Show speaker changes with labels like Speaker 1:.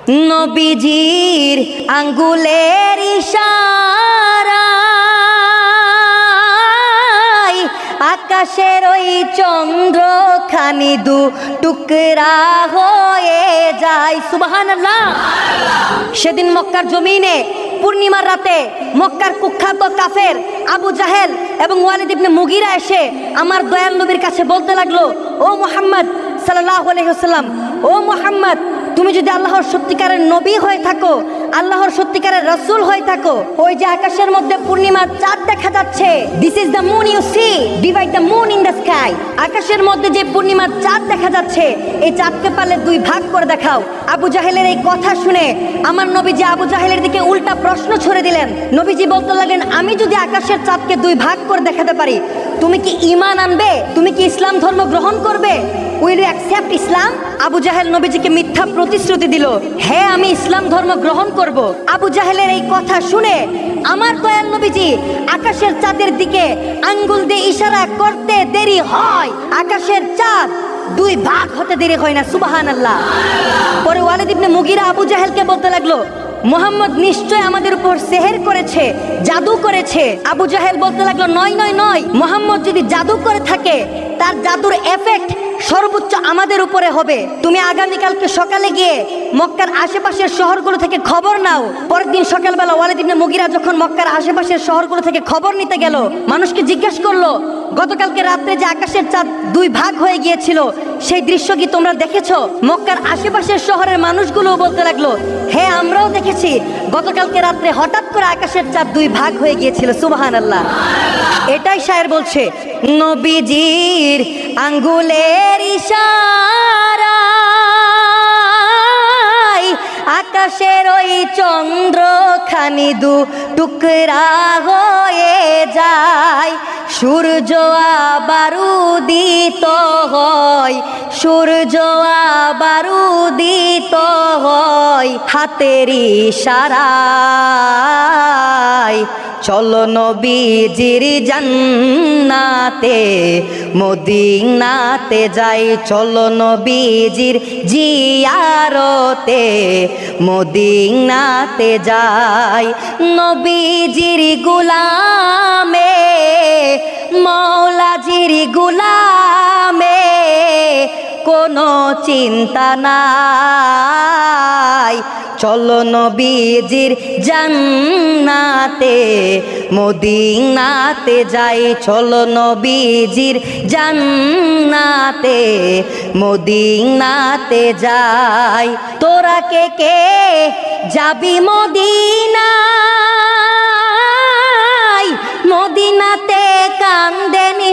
Speaker 1: নবীজির আঙ্গুলের ইশারায় আকাশের ওই চন্দ্রখানি দু টুকরা হয়ে যায়। সুবহানাল্লাহ। সেদিন মক্কার জমিনে পূর্ণিমার রাতে মক্কার কুখ্যাত কাফের আবু জাহেল এবং ওয়ালিদ ইবনে মুগিরা এসে আমার দয়াল নবীর কাছে বলতে লাগলো, ও মুহাম্মদ সাল্লাল্লাহু আলাইহি ওয়াসাল্লাম, ও মুহাম্মদ, তুমি যদি আল্লাহর সত্যিকারের নবী হয়ে থাকো, আল্লাহর সত্যিকারের রাসূল হয়ে থাকো, ওই যে আকাশের মধ্যে পূর্ণিমার চাঁদ দেখা যাচ্ছে, this is the moon you see, divide the moon in the sky, আকাশের মধ্যে যে পূর্ণিমার চাঁদ দেখা যাচ্ছে, এই চাঁদকে পারলে দুই ভাগ করে দেখাও। আবু জাহেলের এই কথা শুনে আমার নবীজি আবু জাহেলের দিকে উল্টা প্রশ্ন ছুড়ে দিলেন। নবীজি বলতে লাগলেন, আমি যদি আকাশের চাঁদকে দুই ভাগ করে দেখাতে পারি, তুমি কি ঈমান আনবে? তুমি কি ইসলাম ধর্ম গ্রহণ করবে? Will you accept Islam? Abu জাহেল নবীজিকে মিথ্যা প্রতিশ্রুতি দিল, হ্যাঁ আমি ইসলাম ধর্ম গ্রহণ করব। আবু জাহেলের এই কথা শুনে আমার দয়াল নবীজি আকাশের চাঁদের দিকে আঙ্গুল দিয়ে ইশারা করতে দেরি হয়, আকাশের চাঁদ দুই ভাগ হতে দেরি হয় না। সুবহানাল্লাহ। পরে ওয়ালিদ ইবনে মুগিরা আবু জাহেলকে বলতে লাগলো, মুহাম্মদ নিশ্চয় আমাদের উপর সেহের করেছে, জাদু করেছে। আবু জাহেল বলতে লাগলো, নয় নয় নয়, মুহাম্মদ যদি জাদু করে থাকে তার জাদুর এফেক্ট সর্বোচ্চ আমাদের উপরে হবে। তুমি আগামীকালকে সকালে গিয়ে মক্কার আশেপাশের শহরগুলো থেকে খবর নাও। পরের দিন সকালবেলা ওয়ালিদ ইবনে মুগিরা যখন মক্কার আশেপাশের শহরগুলো থেকে খবর নিতে গেল, মানুষকে জিজ্ঞেস করলো, গতকালকে রাত্রে যে আকাশের চাঁদ দুই ভাগ হয়ে গিয়েছিল, সেই দৃশ্য কি তোমরা দেখেছো? মক্কার আশেপাশের শহরের মানুষগুলো বলতে লাগলো, হ্যাঁ আমরাও দেখেছি, গতকালকে রাত্রে হঠাৎ করে আকাশের চাঁদ দুই ভাগ হয়ে গিয়েছিল। সুবহানাল্লাহ। এটাই শায়ের বলছে, নবীজির আঙ্গুলের ইশারায় আকাশের ওই চন্দ্রখানি দু টুকরা হয়ে যায়, সূর্য আবার উদিত হয়, সূর্য আবার উদিত হয় হাতের ইশারায়। চলো নবীজির জান্নাতে মদিনাতে যাই, চলো নবীজির জিয়ারতে মদিনাতে যাই। নবীজির গোলামে মৌলাজির গোলামে কোনো চিন্তা নাই, চলো নবীজির জান্নাতে মদিনাতে যাই, চলো নবীজির জান্নাতে মদিনাতে যাই। তোরা কে কে যাবি মদিনায়? মদিনাতে কান্দেনি